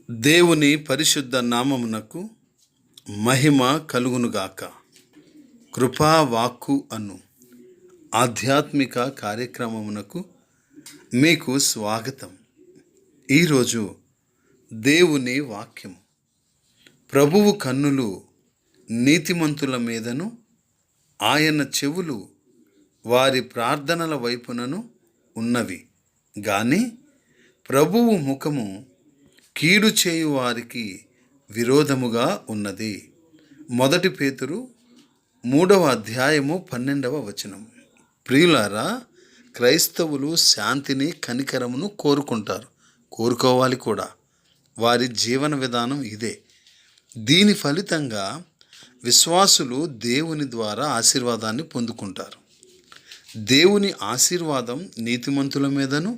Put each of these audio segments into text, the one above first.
దేవుని పరిశుద్ధ నామమునకు మహిమ కలుగునుగాక. కృపా వాక్కు అను ఆధ్యాత్మిక కార్యక్రమమునకు మీకు స్వాగతం. ఈరోజు దేవుని వాక్యం. ప్రభువు కన్నులు నీతిమంతుల మీదను, ఆయన చెవులు వారి ప్రార్థనల వైపునను ఉన్నవి గాని ప్రభువు ముఖము కీడు చేయు వారికి విరోధముగా ఉన్నది. 1 పేతురు 3వ అధ్యాయము 12వ వచనం. ప్రియులారా, క్రైస్తవులు శాంతిని, కనికరమును కోరుకోవాలి కూడా. వారి జీవన విధానం ఇదే. దీని ఫలితంగా విశ్వాసులు దేవుని ద్వారా ఆశీర్వాదాన్ని పొందుకుంటారు. దేవుని ఆశీర్వాదం నీతిమంతుల మీదను,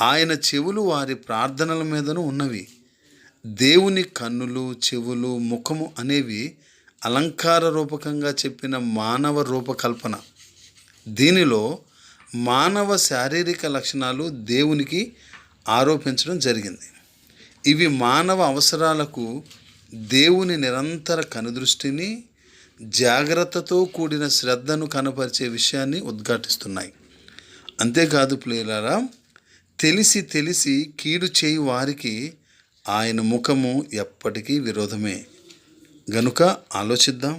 ఆయన చెవులు వారి ప్రార్థనల మీదను ఉన్నవి. దేవుని కన్నులు, చెవులు, ముఖము అనేవి అలంకార రూపకంగా చెప్పిన మానవ రూపకల్పన. దీనిలో మానవ శారీరక లక్షణాలు దేవునికి ఆరోపించడం జరిగింది. ఇవి మానవ అవసరాలకు దేవుని నిరంతర కనుదృష్టిని, జాగ్రత్తతో కూడిన శ్రద్ధను కనపరిచే విషయాన్ని ఉద్ఘాటిస్తున్నాయి. అంతేకాదు ప్రియులారా, తెలిసి కీడు చేయు వారికి ఆయన ముఖము ఎప్పటికీ విరోధమే. గనుక ఆలోచిద్దాం.